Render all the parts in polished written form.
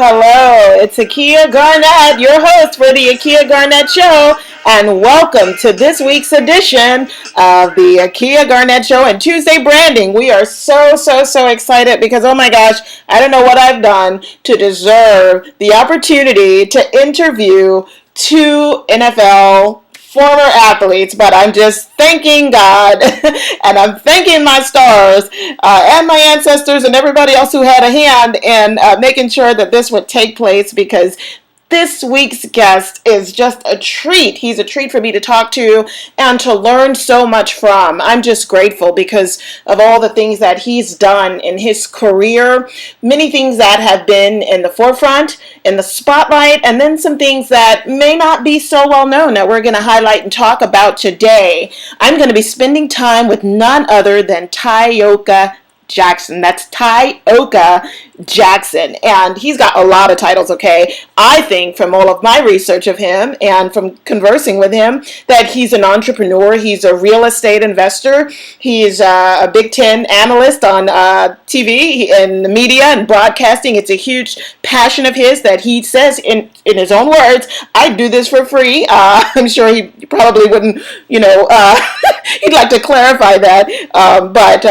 Hello. It's Akia Garnett, your host for the Akia Garnett Show, and welcome to this week's edition of the Akia Garnett Show and Tuesday Branding. We are so excited because, oh my gosh, I don't know what I've done to deserve the opportunity to interview two NFL former athletes, but I'm just thanking God and I'm thanking my stars and my ancestors and everybody else who had a hand in making sure that this would take place, because this week's guest is just a treat. He's a treat for me to talk to and to learn so much from. I'm just grateful because of all the things that he's done in his career, many things that have been in the forefront, in the spotlight, and then some things that may not be so well known that we're going to highlight and talk about today. I'm going to be spending time with none other than Tyoka Jackson. That's Tyoka Jackson, and he's got a lot of titles, okay? I think from all of my research of him and from conversing with him that he's an entrepreneur, he's a real estate investor, he's a Big Ten analyst on TV and the media and broadcasting. It's a huge passion of his that he says in his own words, I do this for free. I'm sure he probably wouldn't, he'd like to clarify that, but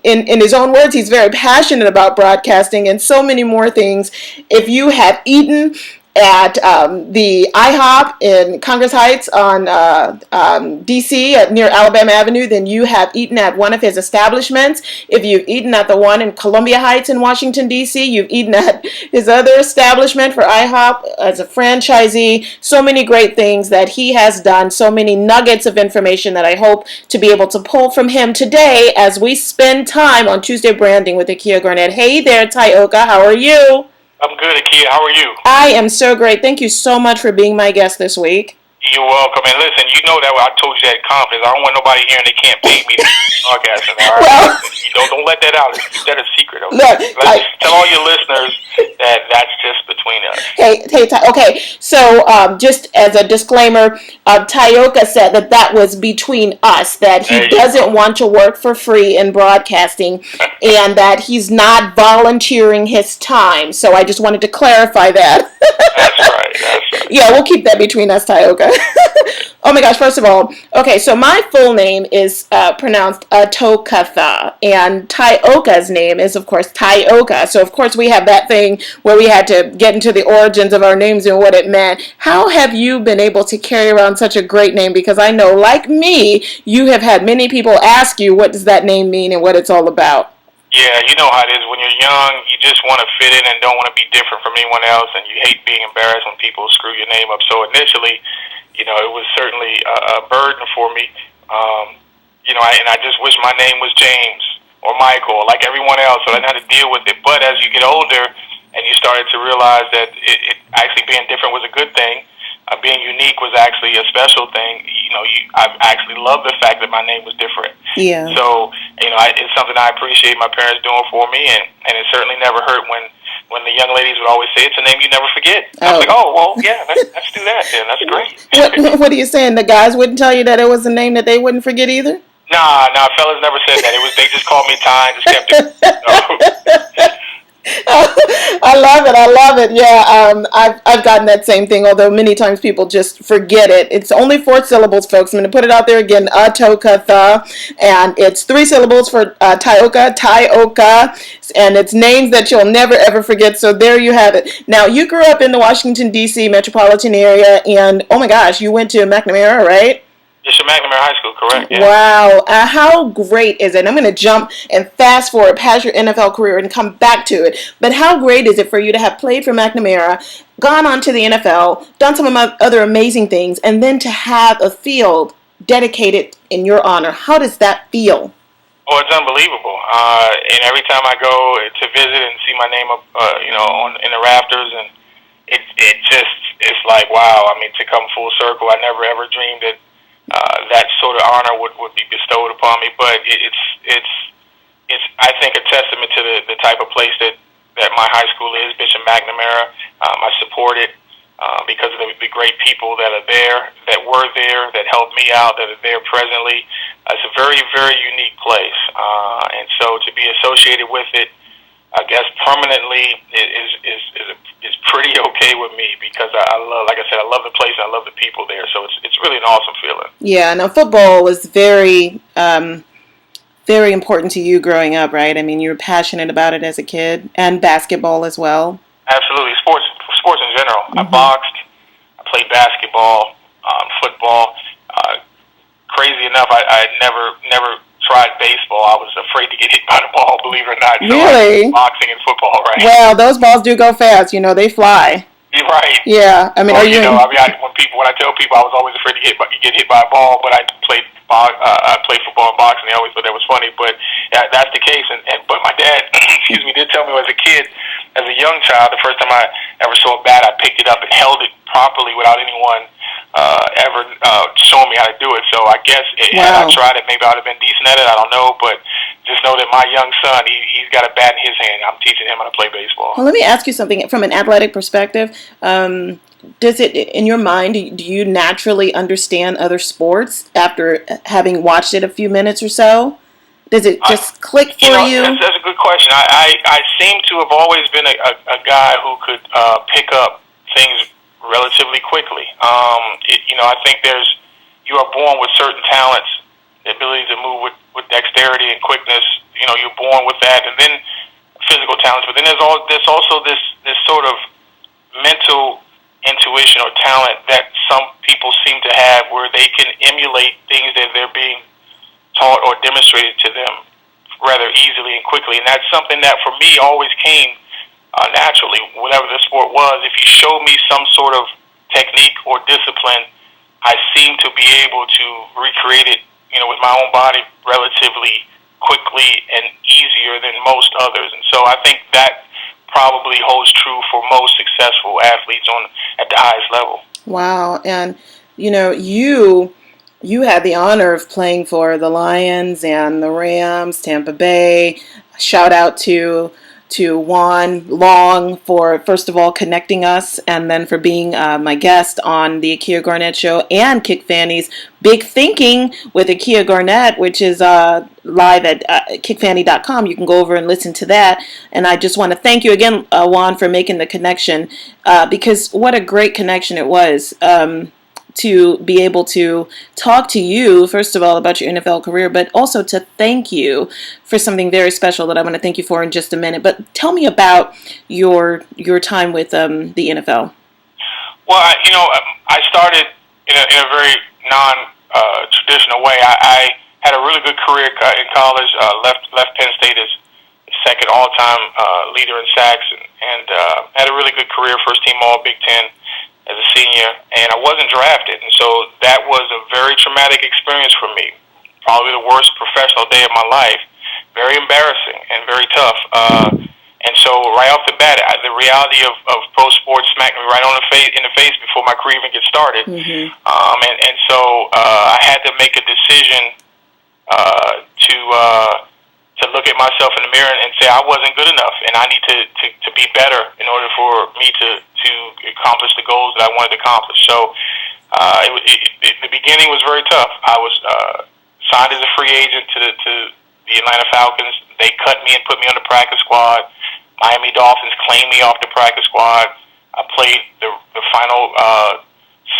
in his own words, he's very passionate about broadcasting and so many more things. If you have eaten at the IHOP in Congress Heights on DC near Alabama Avenue, then you have eaten at one of his establishments. If you've eaten at the one in Columbia Heights in Washington, DC, you've eaten at his other establishment for IHOP as a franchisee. So many great things that he has done, so many nuggets of information that I hope to be able to pull from him today as we spend time on Tuesday Branding with Akia Garnett. Hey there, Tyoka, how are you? I'm good, Akia. How are you? I am so great. Thank you so much for being my guest this week. You're welcome. And listen, you know that I told you that at conference. I don't want nobody hearing they can't pay me to broadcasting. All right? Well, don't let that out. Keep that a secret. Okay? Look, tell all your listeners that that's just between us. Okay. So just as a disclaimer, Tyoka said that was between us, that he doesn't want to work for free in broadcasting and that he's not volunteering his time. So I just wanted to clarify that. That's right. Yeah, we'll keep that between us, Tyoka. Oh my gosh, first of all, okay, so my full name is pronounced Tokatha, and Tyoka's name is, of course, Tyoka. So, of course, we have that thing where we had to get into the origins of our names and what it meant. How have you been able to carry around such a great name? Because I know, like me, you have had many people ask you what does that name mean and what it's all about. Yeah, you know how it is. When you're young, you just want to fit in and don't want to be different from anyone else, and you hate being embarrassed when people screw your name up. So initially, it was certainly a burden for me. And I just wish my name was James or Michael, like everyone else, so I didn't have to deal with it. But as you get older and you started to realize that it actually being different was a good thing, being unique was actually a special thing. I actually love the fact that my name was different. Yeah. So, it's something I appreciate my parents doing for me, and it certainly never hurt when the young ladies would always say, it's a name you never forget. I was like, let's do that then. That's great. What are you saying? The guys wouldn't tell you that it was a name that they wouldn't forget either? Nah, fellas never said that. They just called me Ty and just kept it. I love it. Yeah, I've gotten that same thing, although many times people just forget it. It's only 4 syllables, folks. I'm going to put it out there again, Tokatha, and it's 3 syllables for Tyoka, and it's names that you'll never ever forget, so there you have it. Now, you grew up in the Washington, D.C. metropolitan area, and oh my gosh, you went to McNamara, right? Yes, McNamara High School, correct. Yeah. Wow. How great is it? I'm going to jump and fast forward past your NFL career and come back to it. But how great is it for you to have played for McNamara, gone on to the NFL, done some other amazing things, and then to have a field dedicated in your honor? How does that feel? Oh, it's unbelievable. And every time I go to visit and see my name up, in the rafters, and it just it's like, wow. I mean, to come full circle, I never ever dreamed that that sort of honor would be bestowed upon me. But it's I think a testament to the type of place that my high school is, Bishop McNamara. I support it because of the great people that are there, that were there, that helped me out, that are there presently. It's a very, very unique place, and so to be associated with it, I guess permanently is pretty okay with me because I love, like I said, I love the place and I love the people there. So it's really an awesome feeling. Yeah, now football was very very important to you growing up, right? I mean, you were passionate about it as a kid, and basketball as well. Absolutely, sports in general. I Mm-hmm. boxed, I played basketball, football. Crazy enough, I never tried baseball. I was afraid to get hit by the ball, believe it or not. So Really? boxing and football, right? Well, those balls do go fast. You know, they fly. You're right. Yeah. I mean, Well, are you in? when I tell people I was always afraid to get hit by a ball, but I played football and boxing. They always thought that was funny, but that's the case. But my dad, excuse me, did tell me as a kid, as a young child, the first time I ever saw a bat, I picked it up and held it properly without anyone ever showing me how to do it. So I guess had I Wow. tried it, maybe I would have been decent at it. I don't know, but just know that my young son, he's got a bat in his hand. I'm teaching him how to play baseball. Well, let me ask you something from an athletic perspective. Does it, in your mind, do you naturally understand other sports after having watched it a few minutes or so? Does it just click for you? That's a good question. I seem to have always been a guy who could pick up things relatively quickly. I think you are born with certain talents, the ability to move with dexterity and quickness. You're born with that, and then physical talents. But then there's also this sort of mental intuition or talent that some people seem to have, where they can emulate things that they're being taught or demonstrated to them rather easily and quickly. And that's something that for me always came naturally, whatever the sport was. If you showed me some sort of technique or discipline, I seem to be able to recreate it, with my own body relatively quickly and easier than most others. And so I think that probably holds true for most successful athletes at the highest level. Wow. And, you had the honor of playing for the Lions and the Rams, Tampa Bay. Shout out to Juan Long for, first of all, connecting us, and then for being my guest on the Akia Garnett Show and Kick Fanny's Big Thinking with Akia Garnett, which is live at kickfanny.com. You can go over and listen to that. And I just want to thank you again, Juan, for making the connection, because what a great connection it was. To be able to talk to you, first of all, about your NFL career, but also to thank you for something very special that I want to thank you for in just a minute. But tell me about your time with the NFL. Well, I started in a very non-traditional way. I had a really good career in college. Left Penn State as second all-time leader in sacks, and had a really good career, first team All Big Ten as a senior, and I wasn't drafted, and so that was a very traumatic experience for me. Probably the worst professional day of my life. Very embarrassing and very tough. And so right off the bat, the reality of pro sports smacked me right in the face before my career even gets started. Mm-hmm. And so I had to make a decision to look at myself in the mirror and say I wasn't good enough, and I need to be better in order for me to accomplish the goals that I wanted to accomplish. So the beginning was very tough. I was signed as a free agent to the Atlanta Falcons. They cut me and put me on the practice squad. Miami Dolphins claimed me off the practice squad. I played the final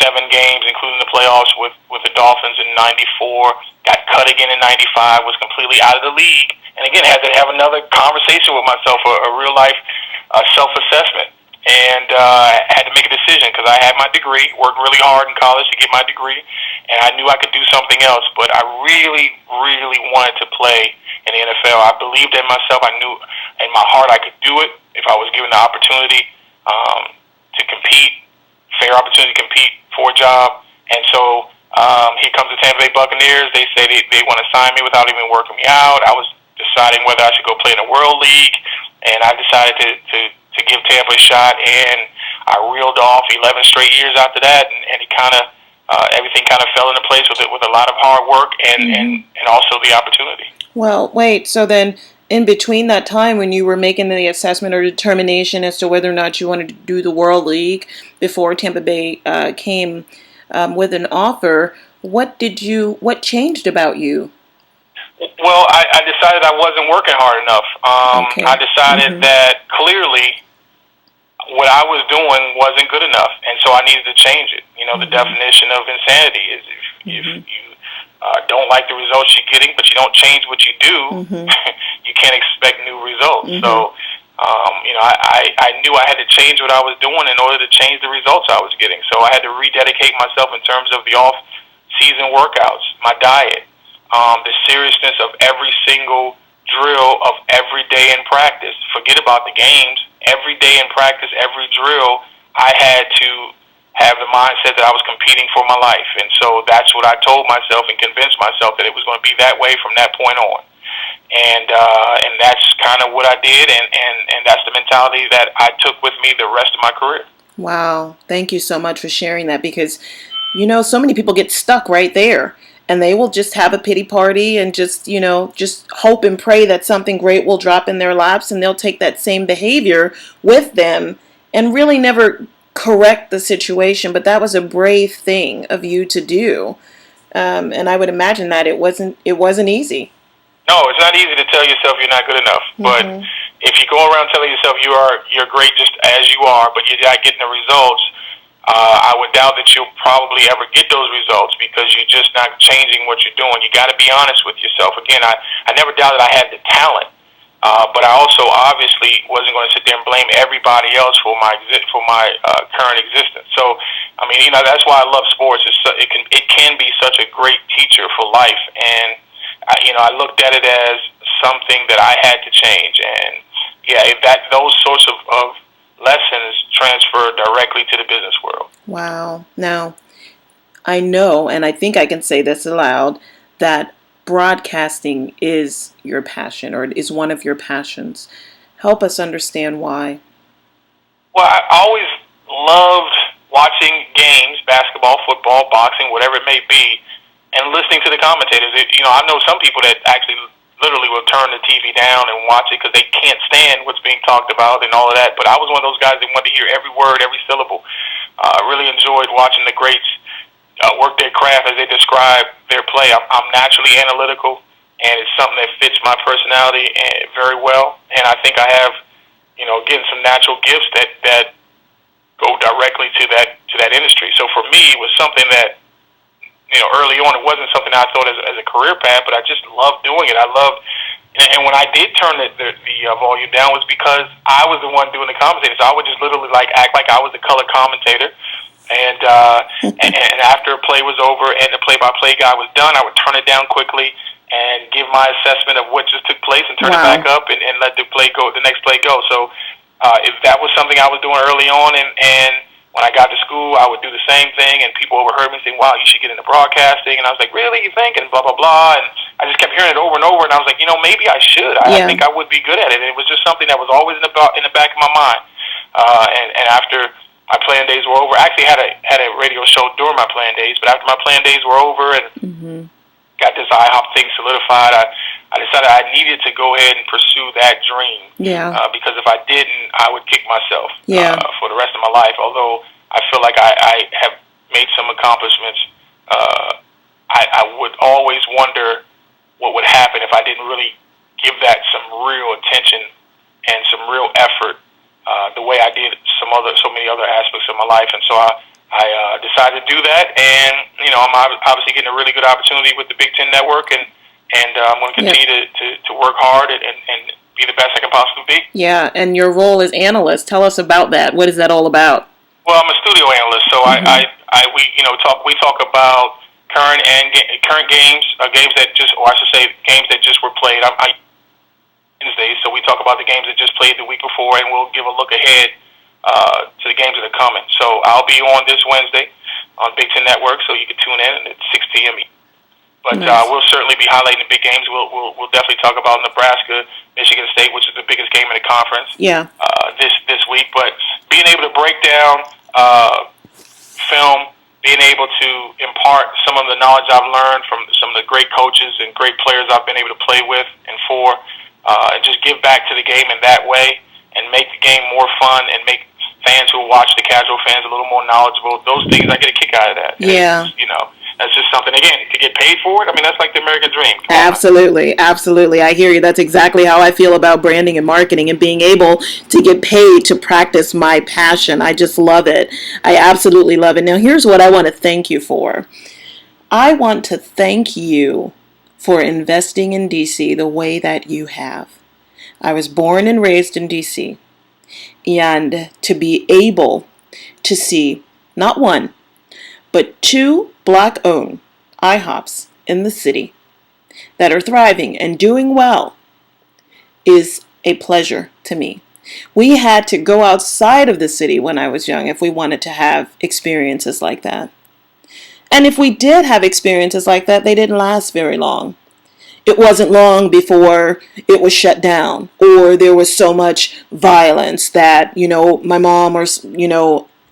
7 games, including the playoffs, with the Dolphins in '94. Got cut again in '95. Was completely out of the league, and again had to have another conversation with myself, a real life self-assessment, and had to make a decision because I had my degree, worked really hard in college to get my degree, and I knew I could do something else. But I really, really wanted to play in the NFL. I believed in myself. I knew in my heart I could do it if I was given the opportunity to compete, fair opportunity to compete for a job. And so here comes the Tampa Bay Buccaneers. They say they want to sign me without even working me out. I was deciding whether I should go play in the World League, and I decided to give Tampa a shot. And I reeled off 11 straight years after that, and it kind of everything kind of fell into place with it, with a lot of hard work and also the opportunity. Well, wait, so then in between that time when you were making the assessment or determination as to whether or not you wanted to do the World League before Tampa Bay came with an offer, what changed about you? Well, I decided I wasn't working hard enough. Okay. I decided that clearly what I was doing wasn't good enough, and so I needed to change it. You know, the definition of insanity is if you don't like the results you're getting, but you don't change what you do, you can't expect new results. So, you know, I knew I had to change what I was doing in order to change the results I was getting. So I had to rededicate myself in terms of the off-season workouts, my diet, the seriousness of every single drill of every day in practice. Forget about the games. Every day in practice, every drill, I had to have the mindset that I was competing for my life. And so that's what I told myself and convinced myself that it was going to be that way from that point on. And that's kind of what I did, and that's the mentality that I took with me the rest of my career. Wow. Thank you so much for sharing that, because, you know, so many people get stuck right there. And they will just have a pity party and just hope and pray that something great will drop in their laps, and they'll take that same behavior with them and really never correct the situation. But that was a brave thing of you to do. And I would imagine that it wasn't easy. No, it's not easy to tell yourself you're not good enough. But if you go around telling yourself you're great just as you are, but you're not getting the results, I would doubt that you'll probably ever get those results, because you're just not changing what you're doing. You got to be honest with yourself. Again, I never doubted I had the talent, but I also obviously wasn't going to sit there and blame everybody else for my current existence. So, I mean, you know, that's why I love sports. It can be such a great teacher for life, and I looked at it as something that I had to change. And yeah, those sorts of lessons transfer directly to the business world. Wow. Now, I know, and I think I can say this aloud, that broadcasting is your passion, or is one of your passions. Help us understand why. Well, I always loved watching games, basketball, football, boxing, whatever it may be, and listening to the commentators. I know some people that actually literally will turn the TV down and watch it because they can't stand what's being talked about and all of that. But I was one of those guys that wanted to hear every word, every syllable. I really enjoyed watching the greats work their craft as they describe their play. I'm naturally analytical, and it's something that fits my personality very well. And I think I have, again, some natural gifts that go directly to that industry. So for me, it was something that, early on, it wasn't something I thought as a career path, but I just loved doing it. And when I did turn the volume down, was because I was the one doing the commentating. So I would just literally act like I was the color commentator. And and after a play was over and the play-by-play guy was done, I would turn it down quickly and give my assessment of what just took place and turn it back up and let the next play go. So if that was something I was doing early on, and when I got to school, I would do the same thing, and people overheard me saying, "Wow, you should get into broadcasting." And I was like, "Really, you think?" And blah, blah, blah. And I just kept hearing it over and over, and I was like, maybe I should. I think I would be good at it. And it was just something that was always in the back of my mind. And after my playing days were over, I actually had a radio show during my playing days, but after my playing days were over and got this IHOP thing solidified, I decided I needed to go ahead and pursue that dream. Yeah. Because if I didn't, I would kick myself for the rest of my life. Although I feel like I have made some accomplishments, I would always wonder what would happen if I didn't really give that some real attention and some real effort, the way I did so many other aspects of my life. And so I decided to do that, and I'm obviously getting a really good opportunity with the Big Ten Network, and I'm going to continue to work hard and be the best I can possibly be. Yeah, and your role as analyst. Tell us about that. What is that all about? Well, I'm a studio analyst, so we talk about current games, games that games that just were played. I Wednesdays, so we talk about the games that just played the week before, and we'll give a look ahead to the games that are coming. So I'll be on this Wednesday on Big Ten Network, so you can tune in at 6 p.m. But we'll certainly be highlighting the big games. We'll definitely talk about Nebraska, Michigan State, which is the biggest game in the conference. Yeah. This week. But being able to break down film, being able to impart some of the knowledge I've learned from some of the great coaches and great players I've been able to play with and for, and just give back to the game in that way and make the game more fun and make fans who watch, the casual fans, a little more knowledgeable. Those things, I get a kick out of that. Yeah. You know, that's just something, again, to get paid for it. I mean, that's like the American dream. Absolutely. Absolutely. I hear you. That's exactly how I feel about branding and marketing and being able to get paid to practice my passion. I just love it. I absolutely love it. Now, here's what I want to thank you for. I want to thank you for investing in DC the way that you have. I was born and raised in DC. And to be able to see not one, but two Black-owned IHOPs in the city that are thriving and doing well is a pleasure to me. We had to go outside of the city when I was young if we wanted to have experiences like that. And if we did have experiences like that, they didn't last very long. It wasn't long before it was shut down, or there was so much violence that, my mom or,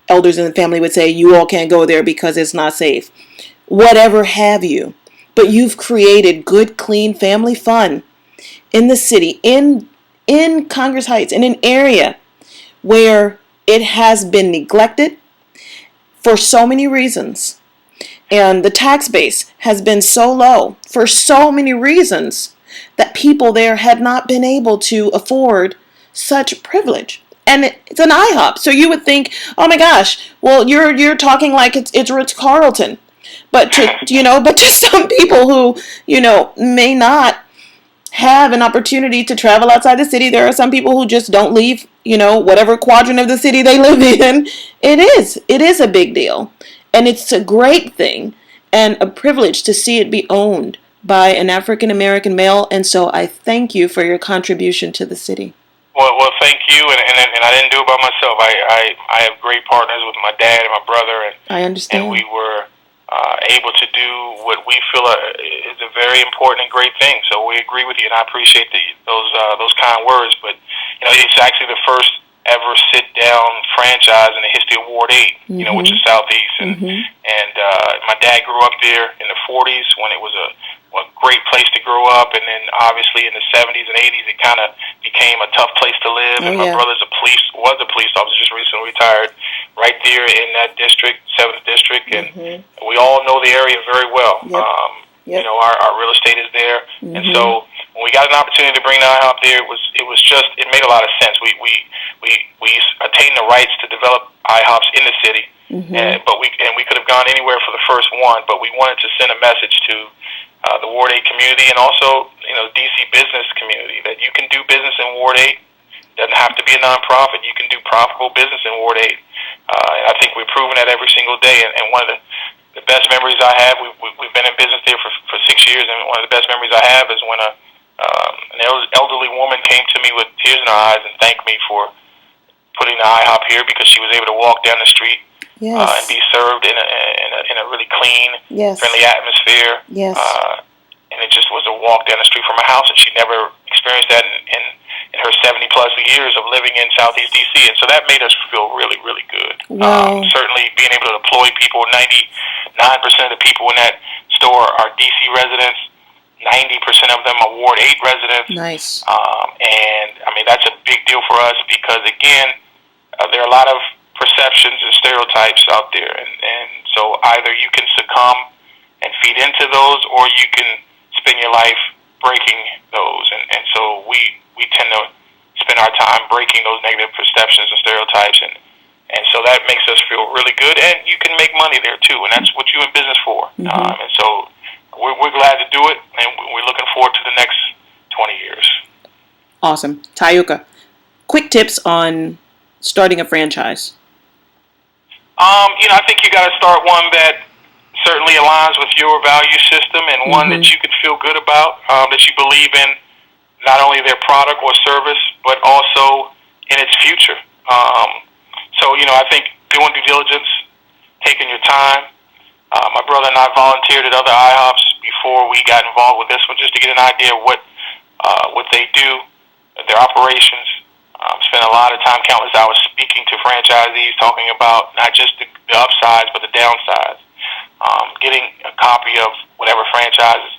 elders in the family would say, you all can't go there because it's not safe. Whatever have you. But you've created good, clean family fun in the city, in Congress Heights, in an area where it has been neglected for so many reasons. And the tax base has been so low for so many reasons that people there had not been able to afford such privilege. And it's an IHOP, so you would think, oh my gosh, well you're talking like it's Ritz-Carlton, but to some people who may not have an opportunity to travel outside the city, there are some people who just don't leave whatever quadrant of the city they live in. It is a big deal. And it's a great thing and a privilege to see it be owned by an African-American male. And so I thank you for your contribution to the city. Well, thank you. And I didn't do it by myself. I have great partners with my dad and my brother. And I understand. And we were able to do what we feel is a very important and great thing. So we agree with you, and I appreciate those kind words. But it's actually the first ever sit-down franchise in the history of Ward 8, which is Southeast. And my dad grew up there in the 40s when it was a great place to grow up. And then obviously in the 70s and 80s, it kind of became a tough place to live. And my brother's was a police officer, just recently retired, right there in that district, 7th District. And we all know the area very well. Our real estate is there. And so when we got an opportunity to bring the IHOP there, it made a lot of sense. We attained the rights to develop IHOPs in the city, but we could have gone anywhere for the first one. But we wanted to send a message to the Ward 8 community and also DC business community that you can do business in Ward 8. Doesn't have to be a nonprofit. You can do profitable business in Ward 8. And I think we're proving that every single day. And one of the best memories I have, we've been in business there for 6 years, and one of the best memories I have is when an elderly woman came to me with tears in her eyes and thanked me for putting the IHOP here because she was able to walk down the street and be served in a really clean, friendly atmosphere. And it just was a walk down the street from her house, and she never experienced that in her 70-plus years of living in Southeast D.C. And so that made us feel really, really good. Wow. Certainly being able to deploy people, 99% of the people in that store are D.C. residents. 90% of them are Ward 8 residents. Nice. And, I mean, that's a big deal for us because, again, there are a lot of perceptions and stereotypes out there. And so either you can succumb and feed into those, or you can spend your life breaking those. And so we tend to spend our time breaking those negative perceptions and stereotypes. And so that makes us feel really good. And you can make money there, too. And that's what you're in business for. And so we're glad to do it, and we're looking forward to the next 20 years. Awesome. Tyoka, quick tips on starting a franchise. I think you got to start one that certainly aligns with your value system and one that you can feel good about, that you believe in not only their product or service, but also in its future. So, I think doing due diligence, taking your time. My brother and I volunteered at other IHOPs before we got involved with this one, just to get an idea of what they do, their operations, Spent a lot of time, countless hours, speaking to franchisees, talking about not just the upsides but the downsides. Getting a copy of whatever franchise's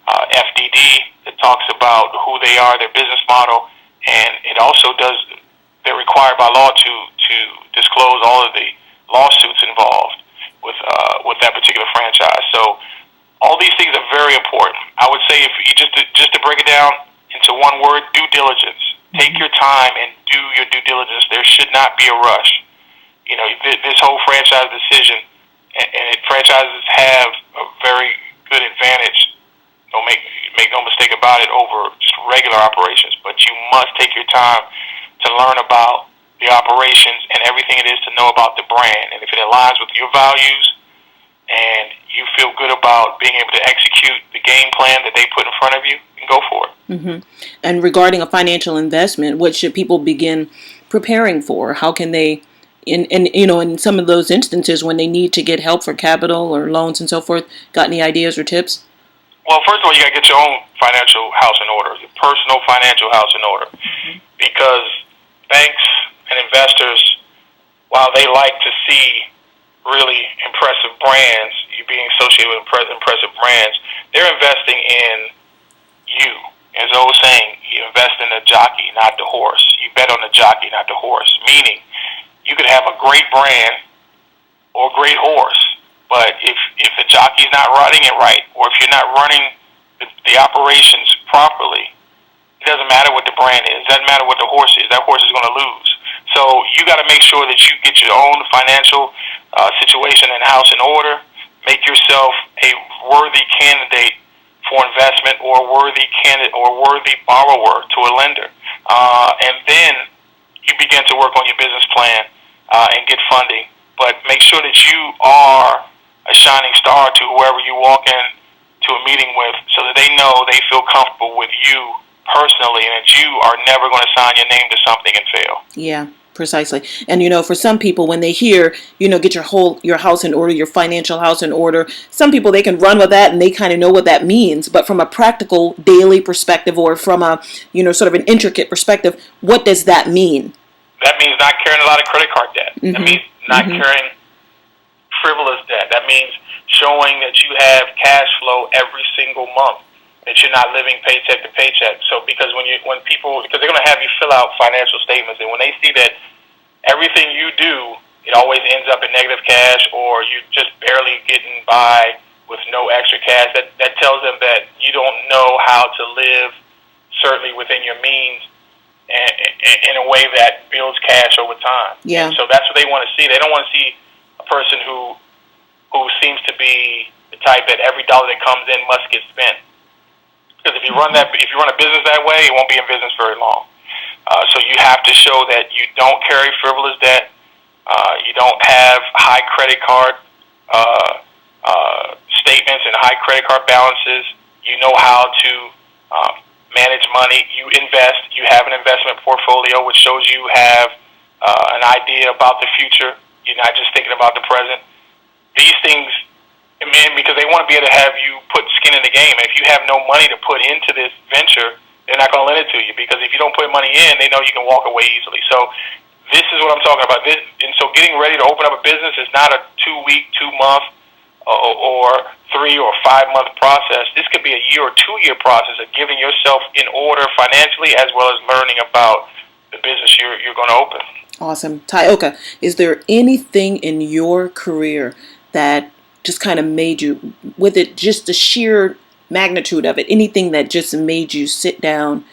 FDD that talks about who they are, their business model, and it also does. They're required by law to disclose all of the lawsuits involved with that particular franchise. So all these things are very important. I would say, if you just to break it down into one word, due diligence. Take your time and do your due diligence. There should not be a rush. You know, this whole franchise decision, and franchises have a very good advantage. Don't make no mistake about it, over just regular operations. But you must take your time to learn about the operations and everything it is to know about the brand. And if it aligns with your values, and you feel good about being able to execute the game plan that they put in front of you, then go for it. Mm-hmm. And regarding a financial investment, what should people begin preparing for? How can they, in some of those instances when they need to get help for capital or loans and so forth, got any ideas or tips? Well, first of all, you got to get your own financial house in order, your personal financial house in order, because banks and investors, while they like to see really impressive brands, you being associated with impressive brands, they're investing in you. As I was saying, you invest in the jockey, not the horse. You bet on the jockey, not the horse. Meaning, you could have a great brand or a great horse, but if the jockey's not running it right, or if you're not running the operations properly, it doesn't matter what the brand is. It doesn't matter what the horse is. That horse is going to lose. So you got to make sure that you get your own financial situation and house in order. Make yourself a worthy candidate for investment, or a worthy candidate or worthy borrower to a lender. And then you begin to work on your business plan and get funding. But make sure that you are a shining star to whoever you walk in to a meeting with, so that they know they feel comfortable with you personally, and that you are never going to sign your name to something and fail. Yeah, precisely. And for some people, when they hear, get your house in order, your financial house in order, some people, they can run with that and they kind of know what that means. But from a practical daily perspective, or from a, sort of an intricate perspective, what does that mean? That means not carrying a lot of credit card debt. Mm-hmm. That means not carrying frivolous debt. That means showing that you have cash flow every single month, that you're not living paycheck to paycheck. So because because they're going to have you fill out financial statements, and when they see that everything you do, it always ends up in negative cash, or you're just barely getting by with no extra cash, that tells them that you don't know how to live, certainly within your means, in a way that builds cash over time. Yeah. And so that's what they want to see. They don't want to see a person who seems to be the type that every dollar that comes in must get spent. Because if you run a business that way, it won't be in business very long. So you have to show that you don't carry frivolous debt, you don't have high credit card statements and high credit card balances. You know how to manage money. You invest. You have an investment portfolio, which shows you have an idea about the future. You're not just thinking about the present. These things, because they want to be able to have you put skin in the game. And if you have no money to put into this venture, they're not going to lend it to you, because if you don't put money in, they know you can walk away easily. So this is what I'm talking about. And so getting ready to open up a business is not a 2-week, 2-month, or 3 or 5 month process. This could be a year or 2 year process of getting yourself in order financially, as well as learning about the business you're going to open. Awesome. Tyoka, is there anything in your career that just kind of made you, with it, just the sheer magnitude of it, anything that just made you sit down,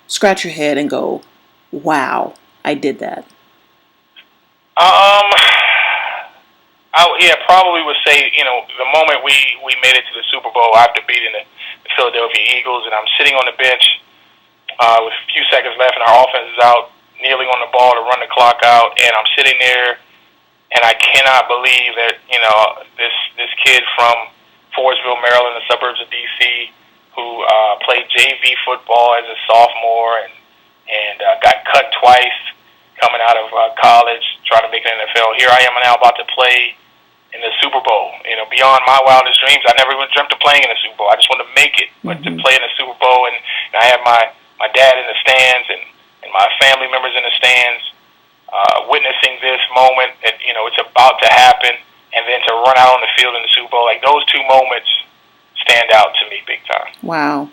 scratch your head and go, wow, I did that? I probably would say, the moment we made it to the Super Bowl after beating the Philadelphia Eagles, and I'm sitting on the bench with a few seconds left, and our offense is out, kneeling on the ball to run the clock out, and I'm sitting there, and I cannot believe that, this kid from Forestville, Maryland, the suburbs of D.C., who played JV football as a sophomore and got cut twice coming out of college, trying to make it in the NFL. Here I am now about to play in the Super Bowl. Beyond my wildest dreams, I never even dreamt of playing in the Super Bowl. I just wanted to make it, but to play in the Super Bowl, and I had my dad in the stands, and my family members in the stands, witnessing this moment that, it's about to happen, and then to run out on the field in the Super Bowl, like those two moments stand out to me big time. Wow.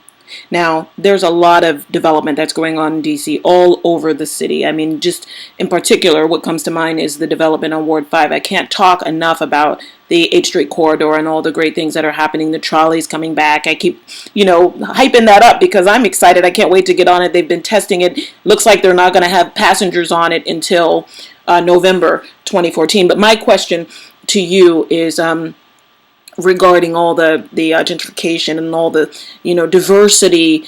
Now, there's a lot of development that's going on in D.C. all over the city. I mean, just in particular, what comes to mind is the development on Ward 5. I can't talk enough about the 8th Street corridor and all the great things that are happening. The trolleys coming back. I keep, hyping that up because I'm excited. I can't wait to get on it. They've been testing it. Looks like they're not going to have passengers on it until November 2014. But my question to you is, regarding all the gentrification and all the diversity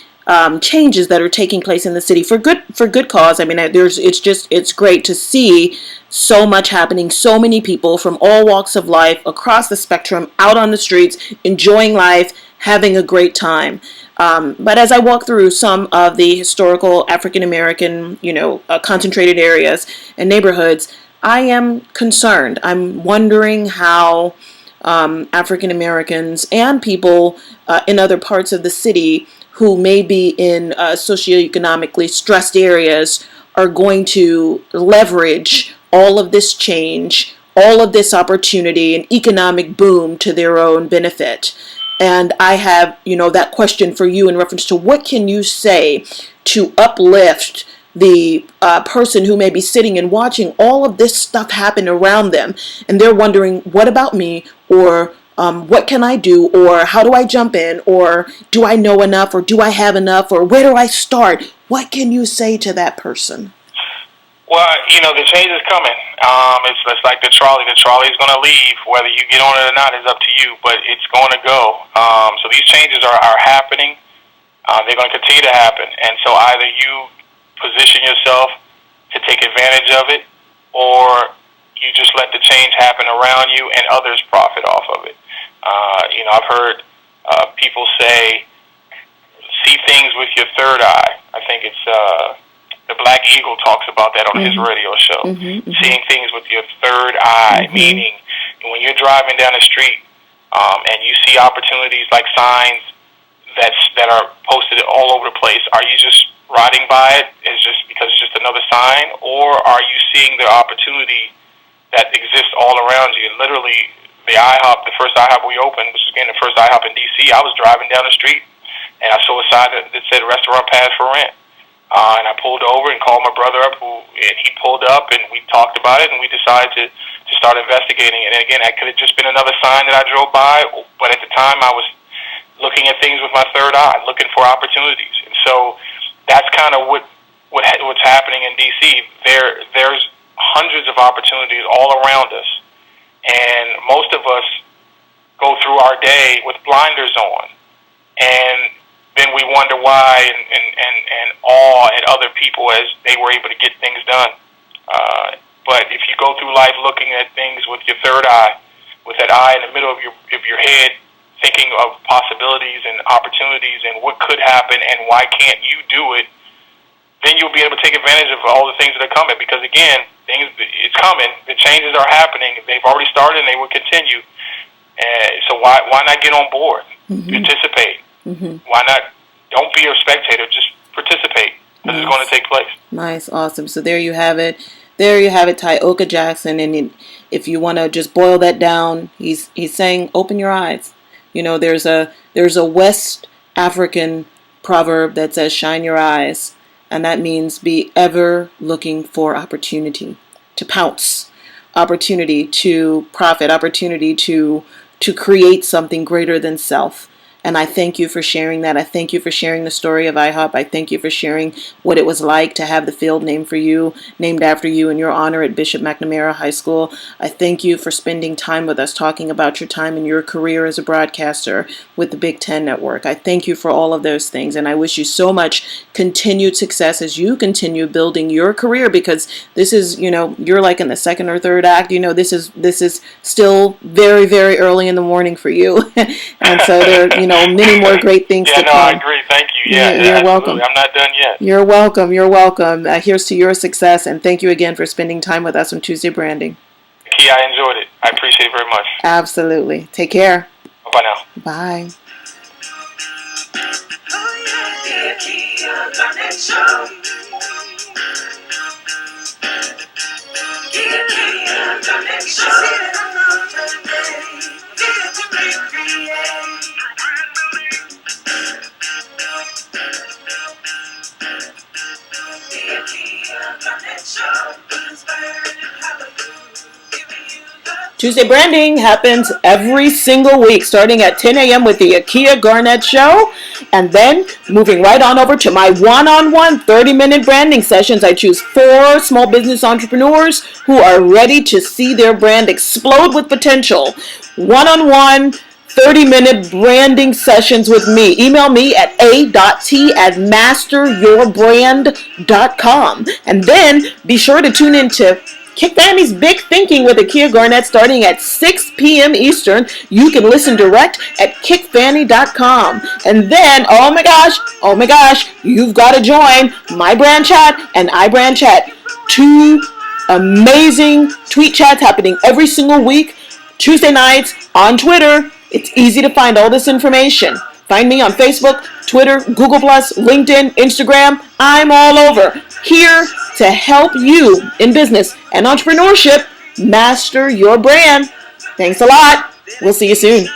changes that are taking place in the city for good cause. I mean, it's great to see so much happening, so many people from all walks of life across the spectrum out on the streets enjoying life, having a great time. But as I walk through some of the historical African American concentrated areas and neighborhoods, I am concerned. I'm wondering how African Americans and people in other parts of the city who may be in socioeconomically stressed areas are going to leverage all of this change, all of this opportunity and economic boom to their own benefit. And I have, that question for you in reference to what can you say to uplift the person who may be sitting and watching all of this stuff happen around them, and they're wondering, what about me? Or what can I do? Or how do I jump in? Or do I know enough? Or do I have enough? Or where do I start? What can you say to that person? Well, the change is coming. It's like the trolley. The trolley is going to leave. Whether you get on it or not is up to you, but it's going to go. So these changes are happening. They're going to continue to happen. And so either you position yourself to take advantage of it, or you just let the change happen around you and others profit off of it. I've heard people say, see things with your third eye. I think it's the Black Eagle talks about that on his radio show. Seeing things with your third eye, meaning when you're driving down the street and you see opportunities like signs that are posted all over the place, are you just riding by it is just because it's just another sign, or are you seeing the opportunity that exists all around you? Literally, the IHOP, the first IHOP we opened, which was again the first IHOP in D.C., I was driving down the street, and I saw a sign that said restaurant pass for rent. And I pulled over and called my brother up, and he pulled up, and we talked about it, and we decided to start investigating it. And again, that could have just been another sign that I drove by, but at the time I was looking at things with my third eye, looking for opportunities. And so that's kind of what's happening in D.C. There's hundreds of opportunities all around us, and most of us go through our day with blinders on, and then we wonder why and awe at other people as they were able to get things done. But if you go through life looking at things with your third eye, with that eye in the middle of your head, thinking of possibilities and opportunities and what could happen and why can't you do it, then you'll be able to take advantage of all the things that are coming. Because again, it's coming. The changes are happening. They've already started and they will continue. So why not get on board? Participate. Why not? Don't be a spectator. Just participate. This is going to take place. Nice, awesome. So there you have it. There you have it, Tyoka Jackson. And if you want to just boil that down, he's saying, open your eyes. There's a West African proverb that says, shine your eyes. And that means be ever looking for opportunity to pounce, opportunity to profit, opportunity to create something greater than self. And I thank you for sharing that. I thank you for sharing the story of IHOP. I thank you for sharing what it was like to have the field named after you in your honor at Bishop McNamara High School. I thank you for spending time with us, talking about your time and your career as a broadcaster with the Big Ten Network. I thank you for all of those things. And I wish you so much continued success as you continue building your career, because this is, you're like in the second or third act. This is still very, very early in the morning for you. And so there, many more great things to come. I agree. Thank you. You're welcome. I'm not done yet. You're welcome. You're welcome. Here's to your success, and thank you again for spending time with us on Tuesday Branding. Akia, I enjoyed it. I appreciate it very much. Absolutely. Take care. Bye now. Bye. The Akia Garnett Show. Tuesday Branding happens every single week, starting at 10 a.m. with the Akia Garnett Show, and then moving right on over to my one-on-one 30-minute branding sessions. I choose 4 small business entrepreneurs who are ready to see their brand explode with potential. One-on-one 30-minute branding sessions with me. Email me at a.t@masteryourbrand.com. And then be sure to tune into Kick Fanny's Big Thinking with Akia Garnett starting at 6 p.m. Eastern. You can listen direct at kickfanny.com. And then, oh my gosh, you've got to join My Brand Chat and iBrand Chat. 2 amazing tweet chats happening every single week, Tuesday nights on Twitter. It's easy to find all this information. Find me on Facebook, Twitter, Google+, LinkedIn, Instagram. I'm all over. Here to help you in business and entrepreneurship master your brand. Thanks a lot. We'll see you soon.